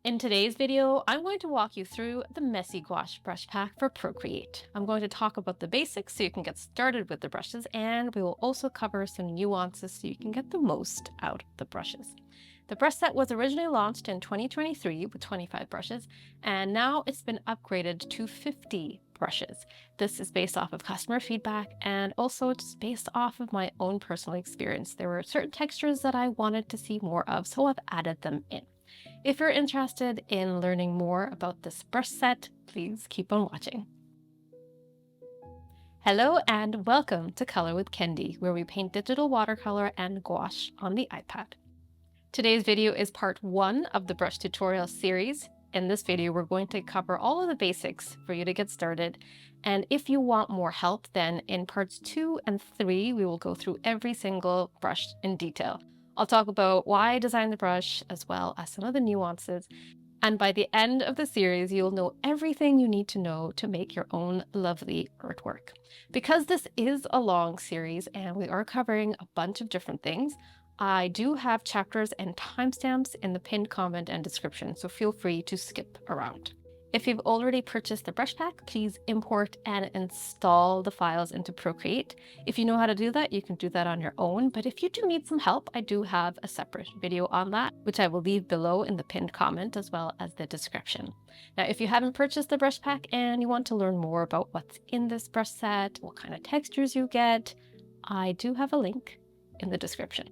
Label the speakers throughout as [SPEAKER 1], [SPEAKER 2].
[SPEAKER 1] In today's video, I'm going to walk you through the Messy Gouache Brush Pack for Procreate. I'm going to talk about the basics so you can get started with the brushes, and we will also cover some nuances so you can get the most out of the brushes. The brush set was originally launched in 2023 with 25 brushes, and now it's been upgraded to 50 brushes. This is based off of customer feedback and also just based off of my own personal experience. There were certain textures that I wanted to see more of, so I've added them in. If you're interested in learning more about this brush set, please keep on watching. Hello and welcome to Color with Kendi, where we paint digital watercolor and gouache on the iPad. Today's video is part 1 of the brush tutorial series. In this video, we're going to cover all of the basics for you to get started. And if you want more help, then in parts 2 and 3, we will go through every single brush in detail. I'll talk about why I designed the brush, as well as some of the nuances. And by the end of the series, you'll know everything you need to know to make your own lovely artwork. Because this is a long series and we are covering a bunch of different things, I do have chapters and timestamps in the pinned comment and description, so feel free to skip around. If you've already purchased the brush pack, please import and install the files into Procreate. If you know how to do that, you can do that on your own, but if you do need some help, I do have a separate video on that, which I will leave below in the pinned comment as well as the description. Now, if you haven't purchased the brush pack and you want to learn more about what's in this brush set, what kind of textures you get, I do have a link in the description.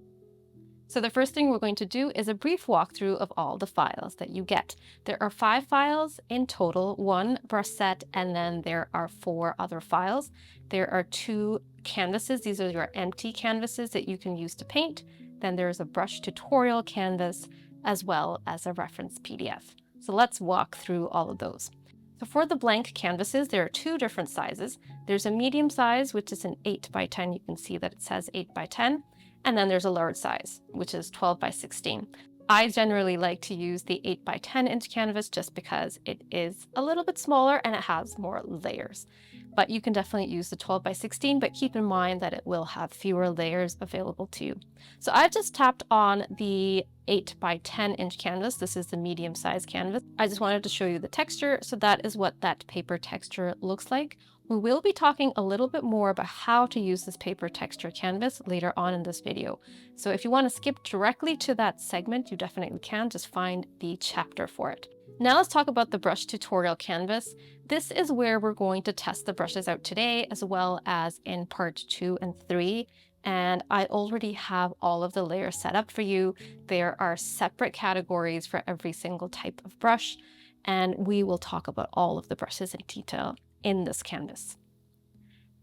[SPEAKER 1] So the first thing we're going to do is a brief walkthrough of all the files that you get. There are 5 files in total, 1 brush set, and then there are 4 other files. There are 2 canvases. These are your empty canvases that you can use to paint. Then there's a brush tutorial canvas, as well as a reference PDF. So let's walk through all of those. So for the blank canvases, there are 2 different sizes. There's a medium size, which is an 8 by 10. You can see that it says 8 by 10. And then there's a large size, which is 12 by 16. I generally like to use the 8 by 10 inch canvas just because it is a little bit smaller and it has more layers. But you can definitely use the 12 by 16, but keep in mind that it will have fewer layers available to you. So I've just tapped on the 8 by 10 inch canvas. This is the medium size canvas. I just wanted to show you the texture. So that is what that paper texture looks like. We will be talking a little bit more about how to use this paper texture canvas later on in this video. So if you want to skip directly to that segment, you definitely can. Just find the chapter for it. Now let's talk about the brush tutorial canvas. This is where we're going to test the brushes out today, as well as in part 2 and 3. And I already have all of the layers set up for you. There are separate categories for every single type of brush, and we will talk about all of the brushes in detail in this canvas.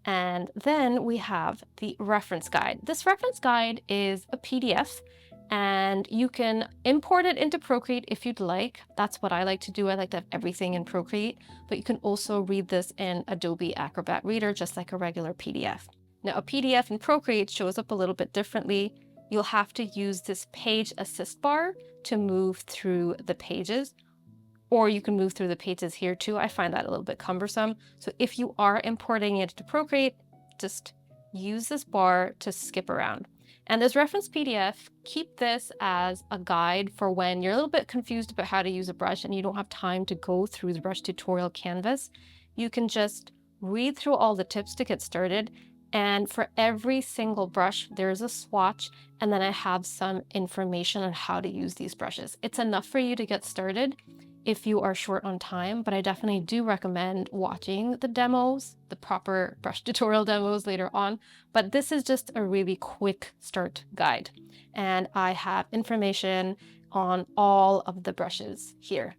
[SPEAKER 1] And then we have the reference guide. This reference guide is a PDF, and you can import it into Procreate if you'd like. That's what I like to do. I like to have everything in Procreate, but you can also read this in Adobe Acrobat Reader, just like a regular PDF. Now, a PDF in Procreate shows up a little bit differently. You'll have to use this page assist bar to move through the pages, or you can move through the pages here too. I find that a little bit cumbersome. So if you are importing it to Procreate, just use this bar to skip around. And this reference PDF, keep this as a guide for when you're a little bit confused about how to use a brush and you don't have time to go through the brush tutorial canvas. You can just read through all the tips to get started. And for every single brush, there's a swatch, and then I have some information on how to use these brushes. It's enough for you to get started if you are short on time, but I definitely do recommend watching the demos, the proper brush tutorial demos later on. But this is just a really quick start guide. And I have information on all of the brushes here.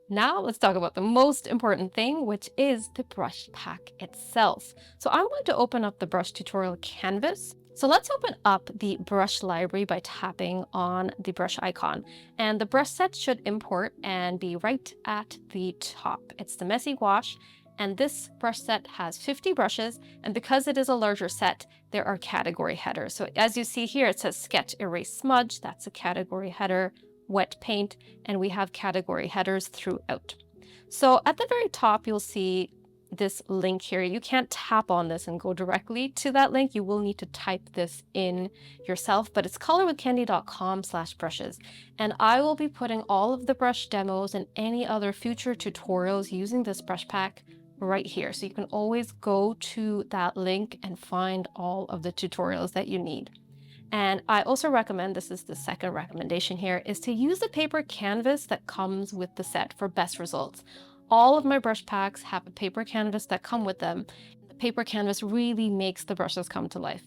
[SPEAKER 1] Now let's talk about the most important thing, which is the brush pack itself. So I'm going to open up the brush tutorial canvas. So let's open up the brush library by tapping on the brush icon. And the brush set should import and be right at the top. It's the Messy Gouache, and this brush set has 50 brushes. And because it is a larger set, there are category headers. So as you see here, it says Sketch, Erase, Smudge. That's a category header. Wet paint, and we have category headers throughout. So at the very top, you'll see this link here. You can't tap on this and go directly to that link. You will need to type this in yourself, but it's colorwithkendi.com/brushes. And I will be putting all of the brush demos and any other future tutorials using this brush pack right here. So you can always go to that link and find all of the tutorials that you need. And I also recommend, this is the second recommendation here, is to use the paper canvas that comes with the set for best results. All of my brush packs have a paper canvas that come with them. The paper canvas really makes the brushes come to life.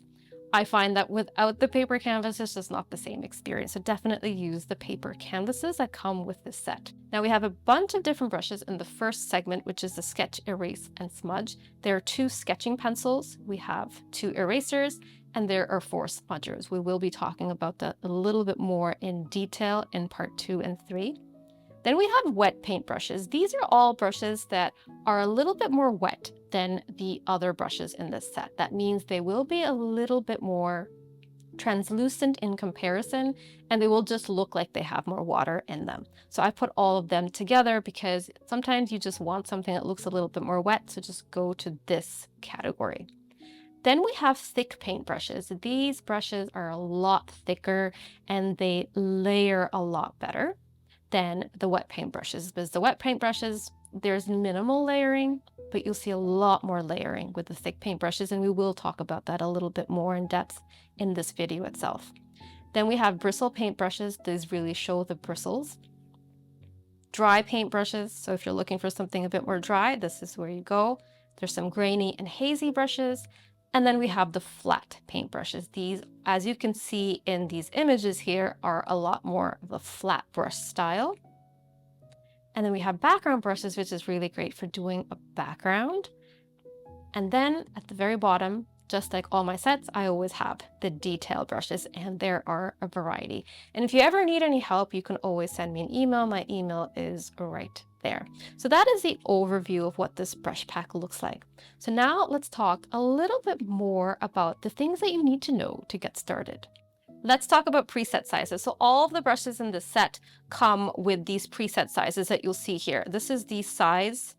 [SPEAKER 1] I find that without the paper canvas, it's just not the same experience. So definitely use the paper canvases that come with this set. Now we have a bunch of different brushes in the first segment, which is the sketch, erase, and smudge. There are 2 sketching pencils. We have 2 erasers, and there are 4 smudgers. We will be talking about that a little bit more in detail in part 2 and 3. Then we have wet paint brushes. These are all brushes that are a little bit more wet than the other brushes in this set. That means they will be a little bit more translucent in comparison, and they will just look like they have more water in them. So I put all of them together because sometimes you just want something that looks a little bit more wet, so just go to this category. Then we have thick paint brushes. These brushes are a lot thicker and they layer a lot better than the wet paint brushes, because the wet paint brushes, there's minimal layering, but you'll see a lot more layering with the thick paint brushes, and we will talk about that a little bit more in depth in this video itself. Then we have bristle paint brushes. These really show the bristles. Dry paint brushes, so if you're looking for something a bit more dry, this is where you go. There's some grainy and hazy brushes. And then we have the flat paint brushes. These, as you can see in these images here, are a lot more of a flat brush style. And then we have background brushes, which is really great for doing a background. And then at the very bottom, just like all my sets, I always have the detail brushes, and there are a variety. And if you ever need any help, you can always send me an email. My email is right there. So that is the overview of what this brush pack looks like. So now let's talk a little bit more about the things that you need to know to get started. Let's talk about preset sizes. So all of the brushes in this set come with these preset sizes that you'll see here. This is the size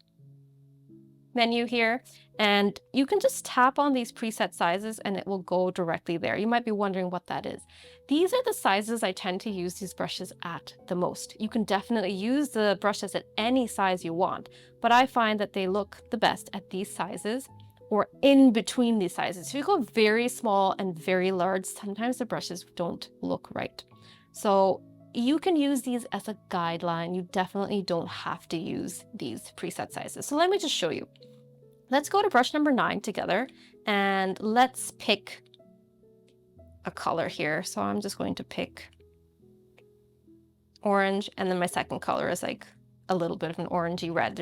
[SPEAKER 1] menu here, and you can just tap on these preset sizes and it will go directly there. You might be wondering what that is. These are the sizes I tend to use these brushes at the most. You can definitely use the brushes at any size you want, but I find that they look the best at these sizes or in between these sizes. If you go very small and very large, sometimes the brushes don't look right. So you can use these as a guideline. You definitely don't have to use these preset sizes. So let me just show you. Let's go to brush number 9 together, and let's pick a color here. So I'm just going to pick orange, and then my second color is like a little bit of an orangey red.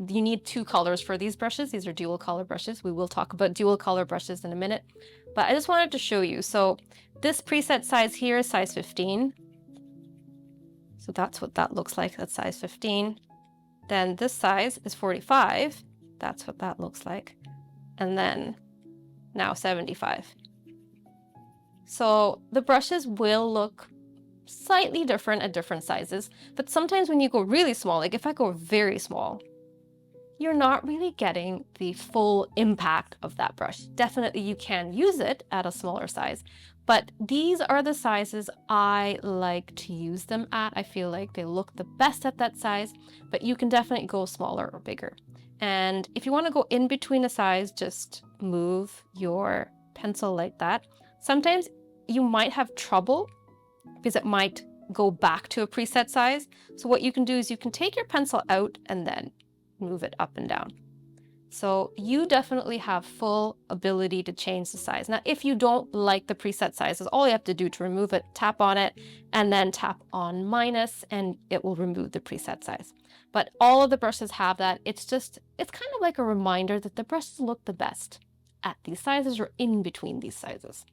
[SPEAKER 1] You need 2 colors for these brushes. These are dual color brushes. We will talk about dual color brushes in a minute, but I just wanted to show you. So this preset size here is size 15. So that's what that looks like. That's size 15. Then this size is 45. That's what that looks like. And then now 75. So the brushes will look slightly different at different sizes, but sometimes when you go really small, like if I go very small, you're not really getting the full impact of that brush. Definitely you can use it at a smaller size, but these are the sizes I like to use them at. I feel like they look the best at that size, but you can definitely go smaller or bigger. And if you want to go in between a size, just move your pencil like that. Sometimes you might have trouble because it might go back to a preset size. So what you can do is you can take your pencil out and then move it up and down. So you definitely have full ability to change the size. Now, if you don't like the preset sizes, all you have to do to remove it, tap on it and then tap on minus, and it will remove the preset size. But all of the brushes have that. It's kind of like a reminder that the brushes look the best at these sizes or in between these sizes.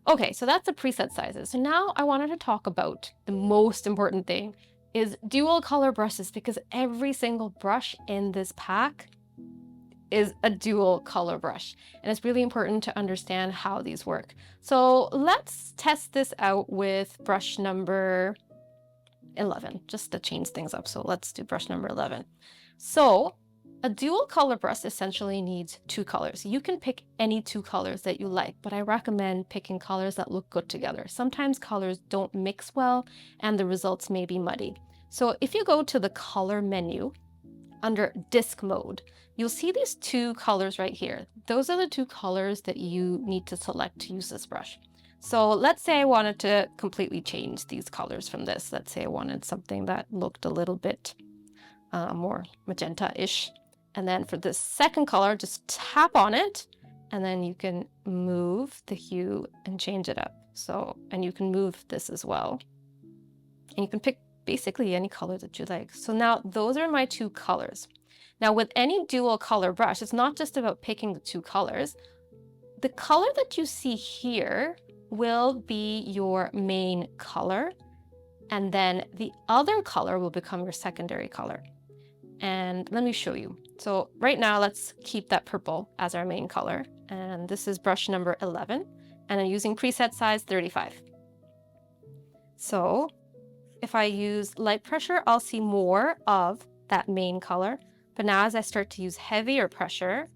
[SPEAKER 1] Okay, so that's the preset sizes. So now I wanted to talk about the most important thing is dual color brushes, because every single brush in this pack is a dual color brush, and it's really important to understand how these work. So let's test this out with brush number 11, just to change things up. So let's do brush number 11. So A dual color brush essentially needs two colors. You can pick any two colors that you like, but I recommend picking colors that look good together. Sometimes colors don't mix well and the results may be muddy. So if you go to the color menu under disc mode, you'll see these two colors right here. Those are the two colors that you need to select to use this brush. So let's say I wanted to completely change these colors from this. Let's say I wanted something that looked a little bit more magenta-ish. And then for this second color, just tap on it and then you can move the hue and change it up. So, and you can move this as well. And you can pick basically any color that you like. So now those are my two colors. Now with any dual color brush, it's not just about picking the two colors. The color that you see here will be your main color. And then the other color will become your secondary color. And let me show you. So right now, let's keep that purple as our main color. And this is brush number 11. And I'm using preset size 35. So if I use light pressure, I'll see more of that main color. But now as I start to use heavier pressure,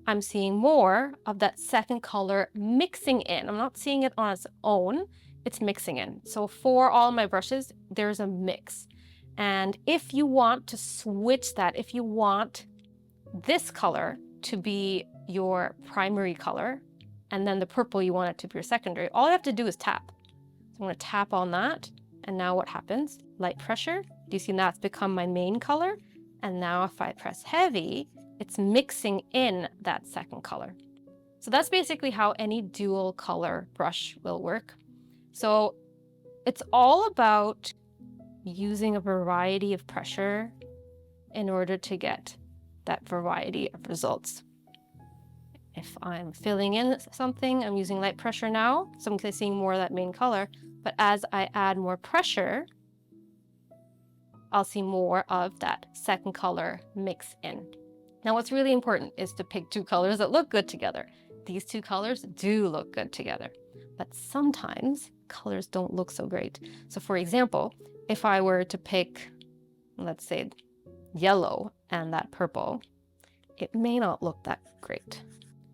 [SPEAKER 1] I'm seeing more of that second color mixing in. I'm not seeing it on its own, it's mixing in. So for all my brushes, there's a mix. And if you want to switch that, if you want this color to be your primary color, and then the purple you want it to be your secondary, all you have to do is tap. So I'm going to tap on that, and now what happens? Light pressure. Do you see that's become my main color? And now if I press heavy, it's mixing in that second color. So that's basically how any dual color brush will work. So it's all about using a variety of pressure in order to get that variety of results. If I'm filling in something, I'm using light pressure now, so I'm seeing more of that main color, but as I add more pressure, I'll see more of that second color mix in. Now what's really important is to pick two colors that look good together. These two colors do look good together, but sometimes colors don't look so great. So for example, if I were to pick, let's say, yellow and that purple, it may not look that great.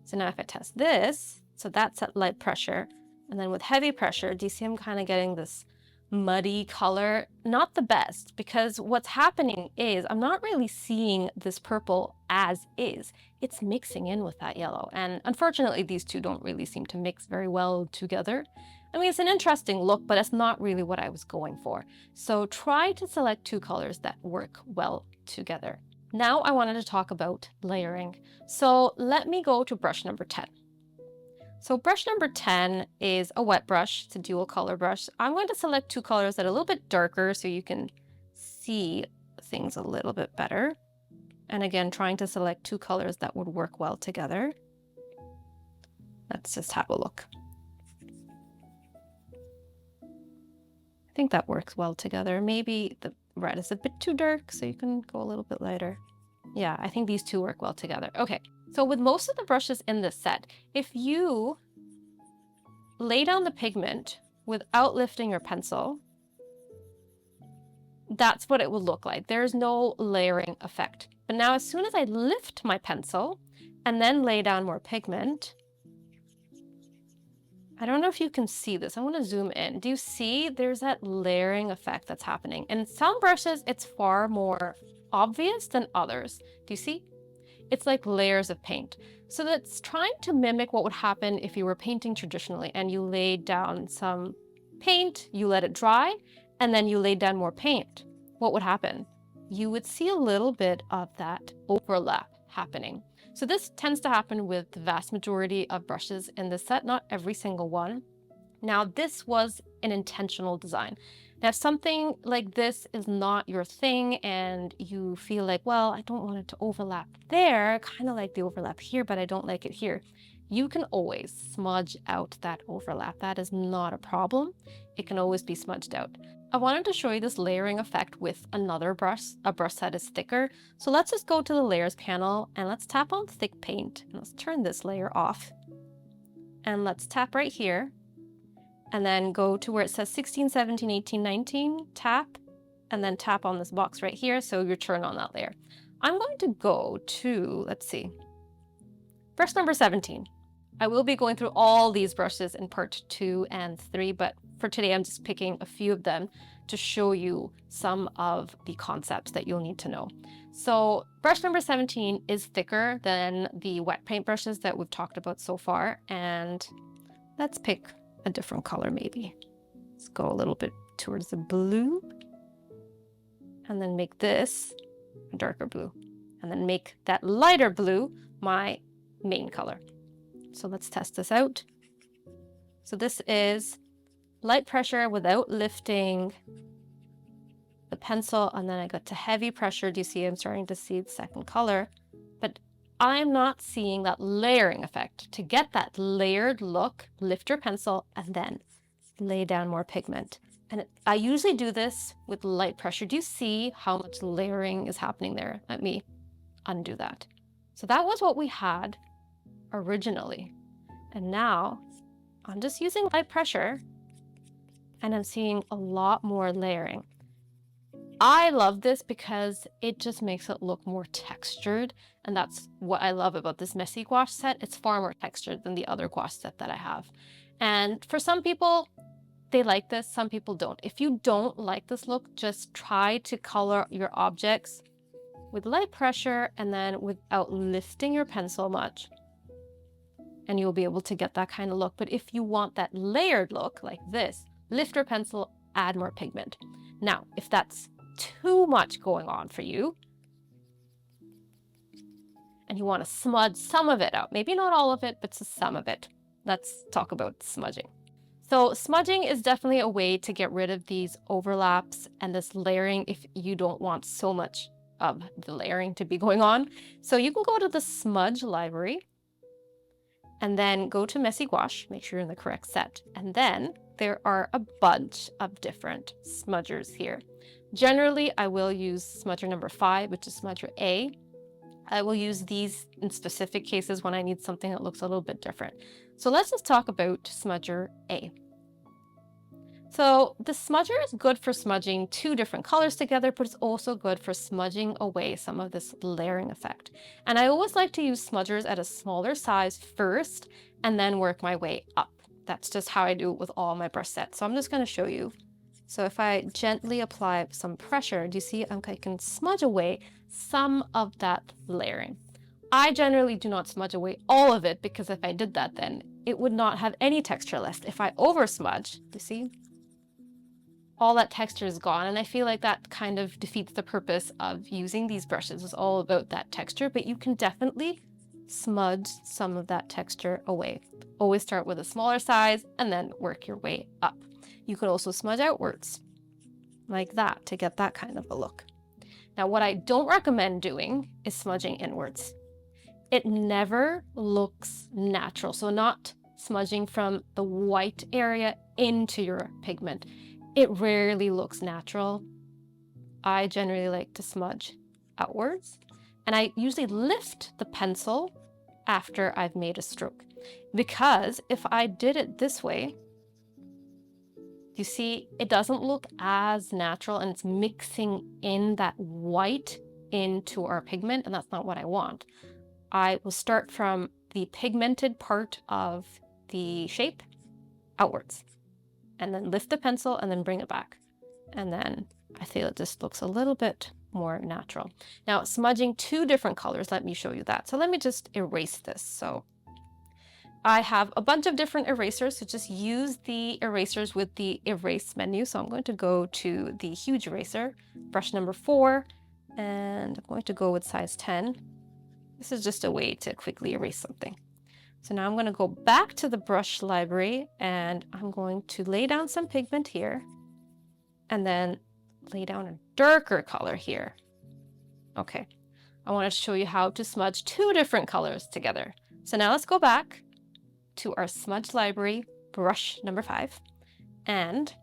[SPEAKER 1] So now if I test this, so that's at light pressure, and then with heavy pressure, do you see I'm kind of getting this muddy color? Not the best, because what's happening is I'm not really seeing this purple as is. It's mixing in with that yellow. And unfortunately, these two don't really seem to mix very well together. I mean, it's an interesting look, but it's not really what I was going for. So try to select two colors that work well together. Now I wanted to talk about layering. So let me go to brush number 10. So brush number 10 is a wet brush. It's a dual color brush. I'm going to select two colors that are a little bit darker so you can see things a little bit better. And again, trying to select two colors that would work well together. Let's just have a look. I think that works well together. Maybe the red is a bit too dark, so you can go a little bit lighter. Yeah, I think these two work well together. Okay, so with most of the brushes in this set, if you lay down the pigment without lifting your pencil, that's what it will look like. There's no layering effect. But now as soon as I lift my pencil and then lay down more pigment, I don't know if you can see this. I want to zoom in. Do you see there's that layering effect that's happening? In some brushes, it's far more obvious than others. Do you see? It's like layers of paint. So that's trying to mimic what would happen if you were painting traditionally and you laid down some paint, you let it dry, and then you laid down more paint. What would happen? You would see a little bit of that overlap happening. So this tends to happen with the vast majority of brushes in this set, not every single one. Now, this was an intentional design. Now, if something like this is not your thing and you feel like, well, I don't want it to overlap there, I kind of like the overlap here, but I don't like it here, you can always smudge out that overlap. That is not a problem. It can always be smudged out. I wanted to show you this layering effect with another brush, a brush that is thicker. So let's just go to the layers panel and let's tap on thick paint. And let's turn this layer off. And let's tap right here. And then go to where it says 16, 17, 18, 19, tap. And then tap on this box right here. So you turn on that layer. I'm going to go to, let's see, brush number 17. I will be going through all these brushes in part 2 and 3, but for today I'm just picking a few of them to show you some of the concepts that you'll need to know. So brush number 17 is thicker than the wet paint brushes that we've talked about so far, and let's pick a different color maybe. Let's go a little bit towards the blue, and then make this a darker blue, and then make that lighter blue my main color. So let's test this out. So this is light pressure without lifting the pencil, and then I got to heavy pressure. Do you see I'm starting to see the second color? But I'm not seeing that layering effect. To get that layered look, lift your pencil and then lay down more pigment. And I usually do this with light pressure. Do you see how much layering is happening there? Let me undo that. So that was what we had originally. And now I'm just using light pressure and I'm seeing a lot more layering. I love this because it just makes it look more textured, and that's what I love about this Messy Gouache set. It's far more textured than the other gouache set that I have. And for some people, they like this, some people don't. If you don't like this look, just try to color your objects with light pressure and then without lifting your pencil much, and you'll be able to get that kind of look. But if you want that layered look like this, lift your pencil, add more pigment. Now, if that's too much going on for you and you want to smudge some of it out, maybe not all of it, but some of it, let's talk about smudging. So smudging is definitely a way to get rid of these overlaps and this layering if you don't want so much of the layering to be going on. So you can go to the smudge library and then go to Messy Gouache, make sure you're in the correct set, and then there are a bunch of different smudgers here. Generally, I will use smudger number 5, which is smudger A. I will use these in specific cases when I need something that looks a little bit different. So let's just talk about smudger A. So the smudger is good for smudging 2 different colors together, but it's also good for smudging away some of this layering effect. And I always like to use smudgers at a smaller size first and then work my way up. That's just how I do it with all my brush sets. So I'm just going to show you. So if I gently apply some pressure, do you see I can smudge away some of that layering. I generally do not smudge away all of it, because if I did that, then it would not have any texture left. If I over smudge, you see, all that texture is gone, and I feel like that kind of defeats the purpose of using these brushes. It's all about that texture, but you can definitely smudge some of that texture away. Always start with a smaller size and then work your way up. You could also smudge outwards like that to get that kind of a look. Now, what I don't recommend doing is smudging inwards. It never looks natural. So not smudging from the white area into your pigment. It rarely looks natural. I generally like to smudge outwards, and I usually lift the pencil after I've made a stroke, because if I did it this way, you see, it doesn't look as natural, and it's mixing in that white into our pigment, and that's not what I want. I will start from the pigmented part of the shape outwards, and then lift the pencil and then bring it back. And then I feel it just looks a little bit more natural. Now, smudging 2 different colors, let me show you that. So let me just erase this. So I have a bunch of different erasers, so just use the erasers with the erase menu. So I'm going to go to the huge eraser, brush number 4, and I'm going to go with size 10. This is just a way to quickly erase something. So now I'm going to go back to the brush library, and I'm going to lay down some pigment here and then lay down a darker color here. Okay, I want to show you how to smudge 2 different colors together. So now let's go back to our smudge library, brush number 5, and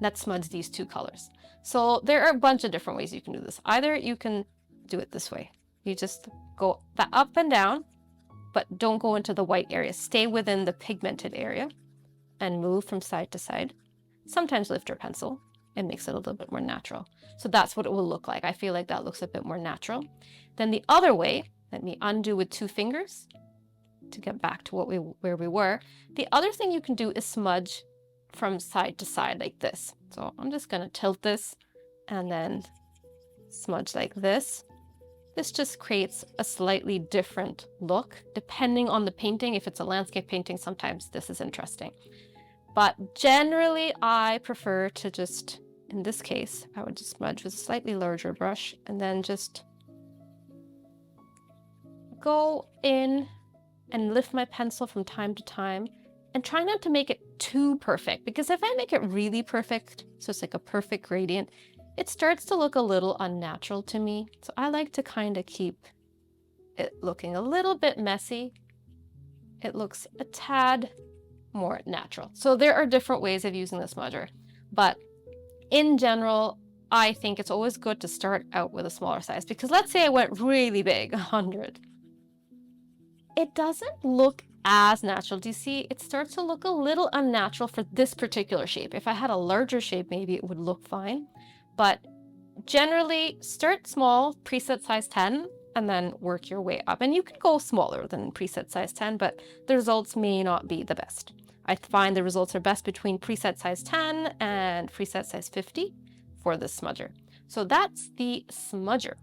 [SPEAKER 1] let's smudge these 2 colors. So there are a bunch of different ways you can do this. Either you can do it this way. You just go up and down, but don't go into the white area. Stay within the pigmented area and move from side to side. Sometimes lift your pencil. It makes it a little bit more natural. So that's what it will look like. I feel like that looks a bit more natural. Then the other way, let me undo with 2 fingers to get back to where we were. The other thing you can do is smudge from side to side like this. So I'm just going to tilt this and then smudge like this. This just creates a slightly different look depending on the painting. If it's a landscape painting, sometimes this is interesting. But generally, I prefer to just, in this case, I would just smudge with a slightly larger brush and then just go in and lift my pencil from time to time and try not to make it too perfect, because if I make it really perfect, so it's like a perfect gradient, it starts to look a little unnatural to me. So I like to kind of keep it looking a little bit messy. It looks a tad more natural. So there are different ways of using the smudger, but in general, I think it's always good to start out with a smaller size, because let's say I went really big, 100. It doesn't look as natural. Do you see? It starts to look a little unnatural for this particular shape. If I had a larger shape, maybe it would look fine. But generally, start small, preset size 10, and then work your way up. And you can go smaller than preset size 10, but the results may not be the best. I find the results are best between preset size 10 and preset size 50 for the smudger. So that's the smudger.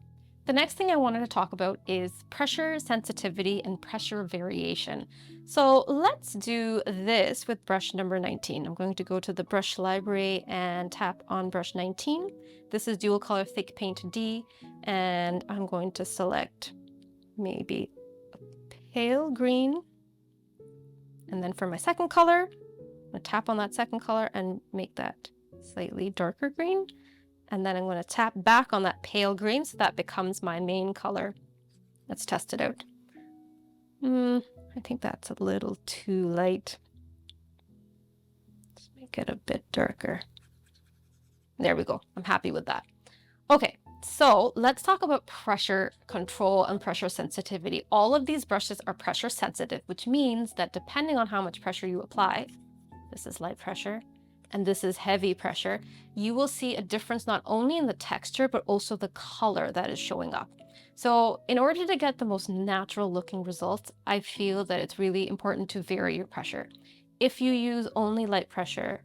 [SPEAKER 1] The next thing I wanted to talk about is pressure sensitivity and pressure variation. So let's do this with brush number 19. I'm going to go to the brush library and tap on brush 19. This is dual color thick paint D, and I'm going to select maybe a pale green. And then for my second color, I'm going to tap on that second color and make that slightly darker green. And then I'm going to tap back on that pale green so that becomes my main color. Let's test it out. I think that's a little too light. Let's make it a bit darker. There we go. I'm happy with that. Okay, so let's talk about pressure control and pressure sensitivity. All of these brushes are pressure sensitive, which means that depending on how much pressure you apply, this is light pressure, and this is heavy pressure, you will see a difference not only in the texture, but also the color that is showing up. So in order to get the most natural looking results, I feel that it's really important to vary your pressure. If you use only light pressure,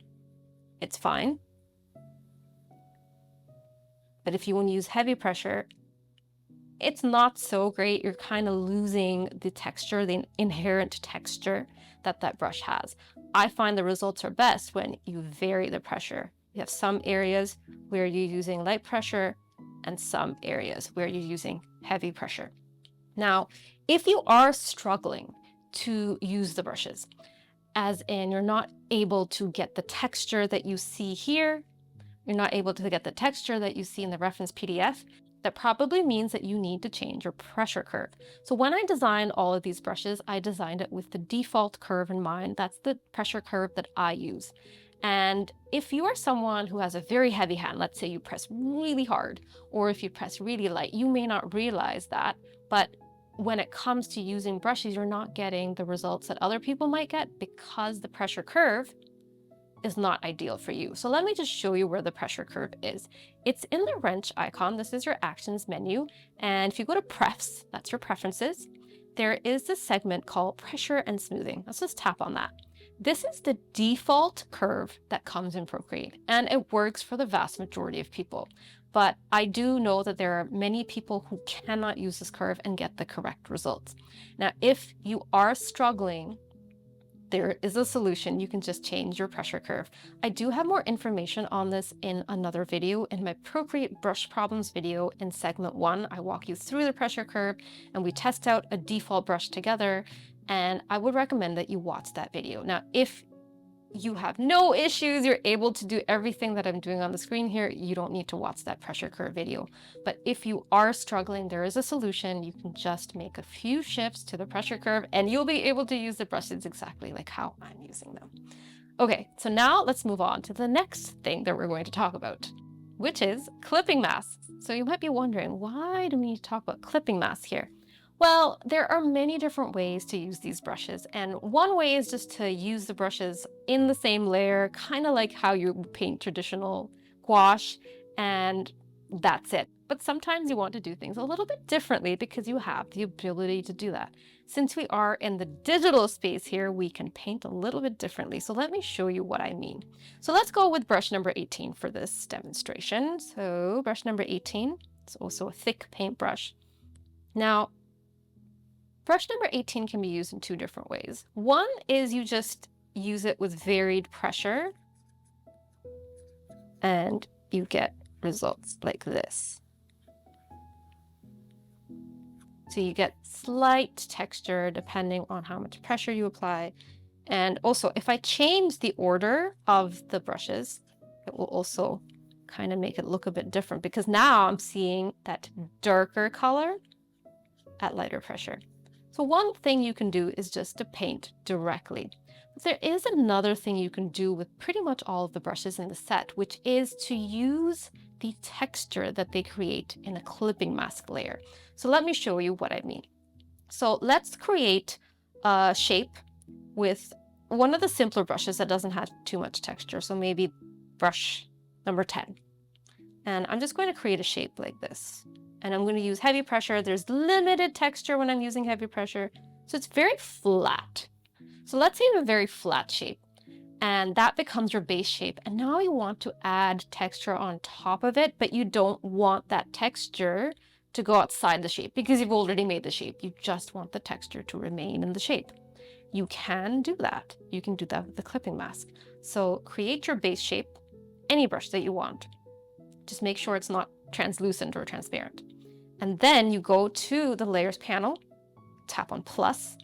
[SPEAKER 1] it's fine. But if you want to use heavy pressure, it's not so great. You're kind of losing the texture, the inherent texture that that brush has. I find the results are best when you vary the pressure. You have some areas where you're using light pressure and some areas where you're using heavy pressure. Now, if you are struggling to use the brushes, as in you're not able to get the texture that you see here, you're not able to get the texture that you see in the reference PDF, that probably means that you need to change your pressure curve. So when I designed all of these brushes, I designed it with the default curve in mind. That's the pressure curve that I use. And if you are someone who has a very heavy hand, let's say you press really hard, or if you press really light, you may not realize that, but when it comes to using brushes, you're not getting the results that other people might get because the pressure curve is not ideal for you. So let me just show you where the pressure curve is. It's in the wrench icon. This is your actions menu. And if you go to prefs, that's your preferences, there is this segment called pressure and smoothing. Let's just tap on that. This is the default curve that comes in Procreate, and it works for the vast majority of people. But I do know that there are many people who cannot use this curve and get the correct results. Now, if you are struggling, there is a solution. You can just change your pressure curve. I do have more information on this in another video. In my Procreate brush problems video in segment 1, I walk you through the pressure curve and we test out a default brush together. And I would recommend that you watch that video. Now, if you have no issues, you're able to do everything that I'm doing on the screen here, you don't need to watch that pressure curve video. But if you are struggling, there is a solution. You can just make a few shifts to the pressure curve and you'll be able to use the brushes exactly like how I'm using them. Okay, so now let's move on to the next thing that we're going to talk about, which is clipping masks. So you might be wondering, why do we need to talk about clipping masks here? Well, there are many different ways to use these brushes, and one way is just to use the brushes in the same layer, kind of like how you paint traditional gouache, and that's it. But sometimes you want to do things a little bit differently because you have the ability to do that. Since we are in the digital space here, we can paint a little bit differently. So let me show you what I mean. So let's go with brush number 18 for this demonstration. So brush number 18, it's also a thick paintbrush. Now, brush number 18 can be used in two different ways. One is you just use it with varied pressure and you get results like this. So you get slight texture depending on how much pressure you apply. And also, if I change the order of the brushes, it will also kind of make it look a bit different because now I'm seeing that darker color at lighter pressure. So one thing you can do is just to paint directly. But there is another thing you can do with pretty much all of the brushes in the set, which is to use the texture that they create in a clipping mask layer. So let me show you what I mean. So let's create a shape with one of the simpler brushes that doesn't have too much texture. So maybe brush number 10. And I'm just going to create a shape like this. And I'm going to use heavy pressure. There's limited texture when I'm using heavy pressure. So it's very flat. So let's say you have a very flat shape. And that becomes your base shape. And now you want to add texture on top of it, but you don't want that texture to go outside the shape because you've already made the shape. You just want the texture to remain in the shape. You can do that. You can do that with the clipping mask. So create your base shape, any brush that you want. Just make sure it's not translucent or transparent. And then you go to the layers panel, tap on plus,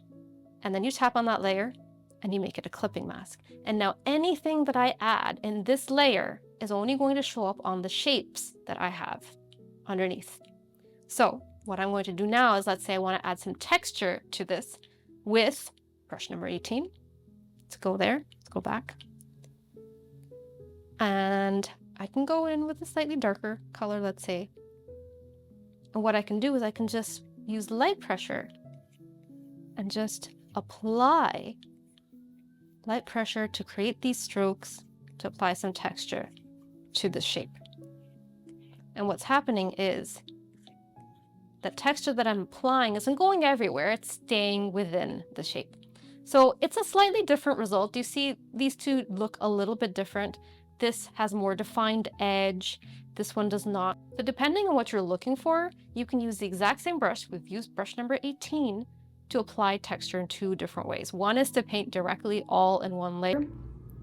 [SPEAKER 1] and then you tap on that layer and you make it a clipping mask. And now anything that I add in this layer is only going to show up on the shapes that I have underneath. So what I'm going to do now is, let's say I want to add some texture to this with brush number 18. Let's go there, let's go back. And I can go in with a slightly darker color, let's say. And what I can do is I can just use light pressure and just apply light pressure to create these strokes, to apply some texture to the shape. And what's happening is the texture that I'm applying isn't going everywhere, it's staying within the shape. So it's a slightly different result. You see these two look a little bit different. This has more defined edge, this one does not. So depending on what you're looking for, you can use the exact same brush. We've used brush number 18 to apply texture in two different ways. One is to paint directly all in one layer,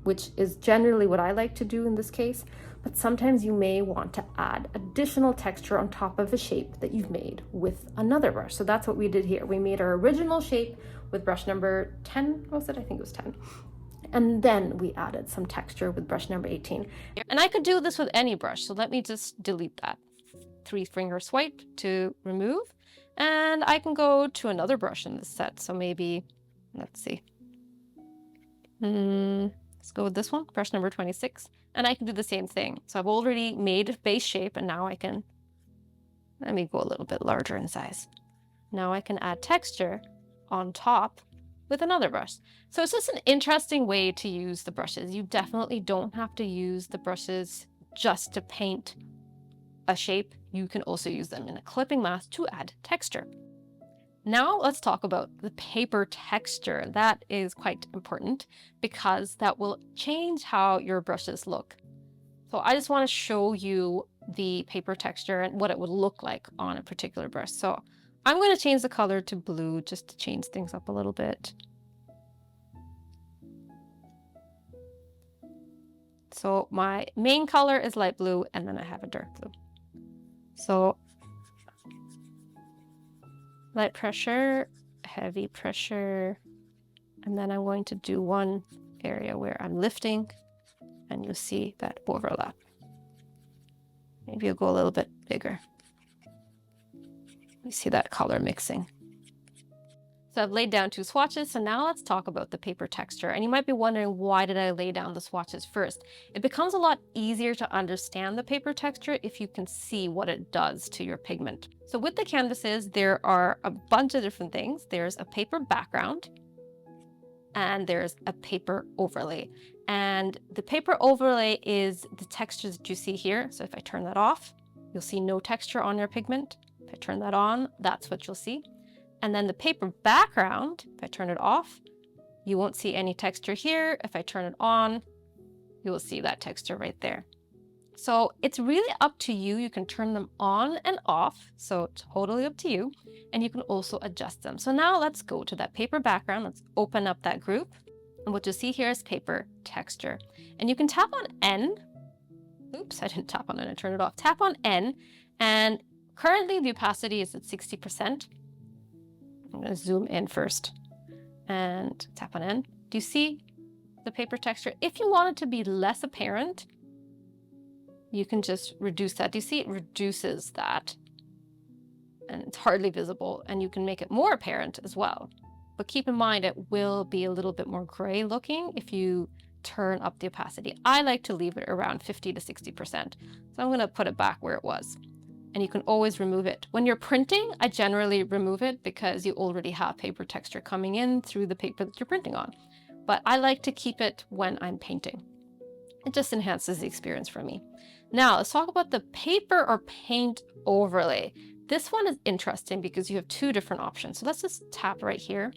[SPEAKER 1] which is generally what I like to do in this case, but sometimes you may want to add additional texture on top of a shape that you've made with another brush. So that's what we did here. We made our original shape with brush number 10, was it? I think it was 10. And then we added some texture with brush number 18. And I could do this with any brush, so let me just delete that. 3-finger swipe to remove. And I can go to another brush in this set. So maybe, let's see. Let's go with this one, brush number 26. And I can do the same thing. So I've already made a base shape and now I can, let me go a little bit larger in size. Now I can add texture on top with another brush. So it's just an interesting way to use the brushes. You definitely don't have to use the brushes just to paint a shape. You can also use them in a clipping mask to add texture. Now let's talk about the paper texture. That is quite important because that will change how your brushes look. So I just want to show you the paper texture and what it would look like on a particular brush. So I'm going to change the color to blue just to change things up a little bit. So my main color is light blue and then I have a dark blue. So light pressure, heavy pressure, and then I'm going to do one area where I'm lifting and you'll see that overlap. Maybe you'll go a little bit bigger. You see that color mixing. So I've laid down 2 swatches, so now let's talk about the paper texture. And you might be wondering, why did I lay down the swatches first? It becomes a lot easier to understand the paper texture if you can see what it does to your pigment. So with the canvases, there are a bunch of different things. There's a paper background and there's a paper overlay. And the paper overlay is the textures that you see here. So if I turn that off, you'll see no texture on your pigment. If I turn that on, that's what you'll see. And then the paper background, if I turn it off, you won't see any texture here. If I turn it on, you will see that texture right there. So it's really up to you. You can turn them on and off. So totally up to you. And you can also adjust them. So now let's go to that paper background. Let's open up that group. And what you'll see here is paper texture. And you can tap on N. Oops, I didn't tap on it. I turned it off. Tap on N. And currently the opacity is at 60%. I'm going to zoom in first and tap on N. Do you see the paper texture? If you want it to be less apparent, you can just reduce that. Do you see it reduces that? And it's hardly visible, and you can make it more apparent as well. But keep in mind, it will be a little bit more gray looking if you turn up the opacity. I like to leave it around 50 to 60%. So I'm going to put it back where it was. And you can always remove it. When you're printing, I generally remove it because you already have paper texture coming in through the paper that you're printing on. But I like to keep it when I'm painting. It just enhances the experience for me. Now let's talk about the paper or paint overlay. This one is interesting because you have two different options. So let's just tap right here.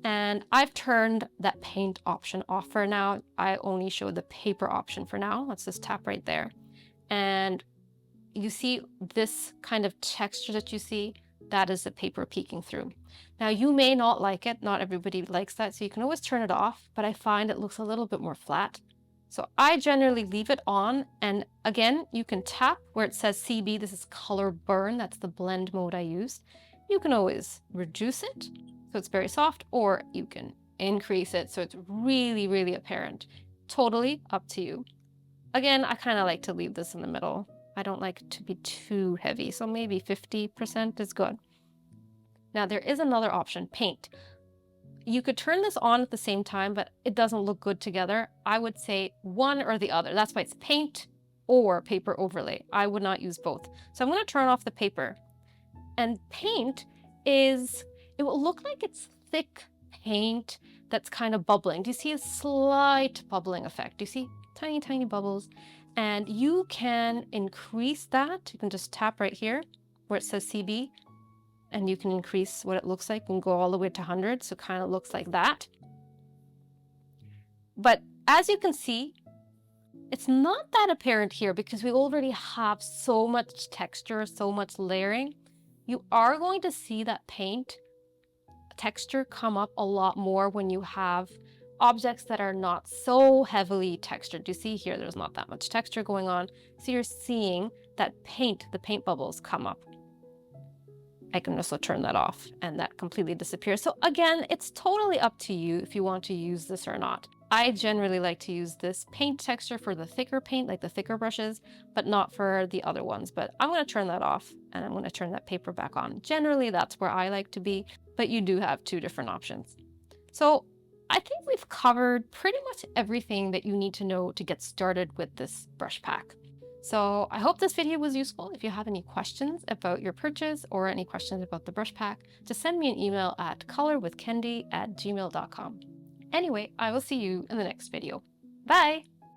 [SPEAKER 1] And I've turned that paint option off for now. I only show the paper option for now. Let's just tap right there. And you see this kind of texture that you see, that is the paper peeking through. Now you may not like it. Not everybody likes that. So you can always turn it off, but I find it looks a little bit more flat. So I generally leave it on, and again, you can tap where it says CB. This is color burn. That's the blend mode I use. You can always reduce it so it's very soft, or you can increase it so it's really, really apparent. Totally up to you. Again, I kind of like to leave this in the middle. I don't like it to be too heavy, so maybe 50% is good. Now there is another option, paint. You could turn this on at the same time, but it doesn't look good together. I would say one or the other. That's why it's paint or paper overlay. I would not use both. So I'm going to turn off the paper. And paint is, it will look like it's thick paint that's kind of bubbling. Do you see a slight bubbling effect? Do you see tiny, tiny bubbles? And you can increase that. You can just tap right here where it says CB. And you can increase what it looks like and go all the way to 100. So it kind of looks like that. But as you can see, it's not that apparent here because we already have so much texture, so much layering. You are going to see that paint texture come up a lot more when you have objects that are not so heavily textured. You see here, there's not that much texture going on. So you're seeing that paint, the paint bubbles come up. I can also turn that off and that completely disappears. So again, it's totally up to you if you want to use this or not. I generally like to use this paint texture for the thicker paint, like the thicker brushes, but not for the other ones. But I'm going to turn that off and I'm going to turn that paper back on. Generally, that's where I like to be, but you do have two different options. So I think we've covered pretty much everything that you need to know to get started with this brush pack. So I hope this video was useful. If you have any questions about your purchase or any questions about the brush pack, just send me an email at colorwithkendi@gmail.com. Anyway, I will see you in the next video. Bye!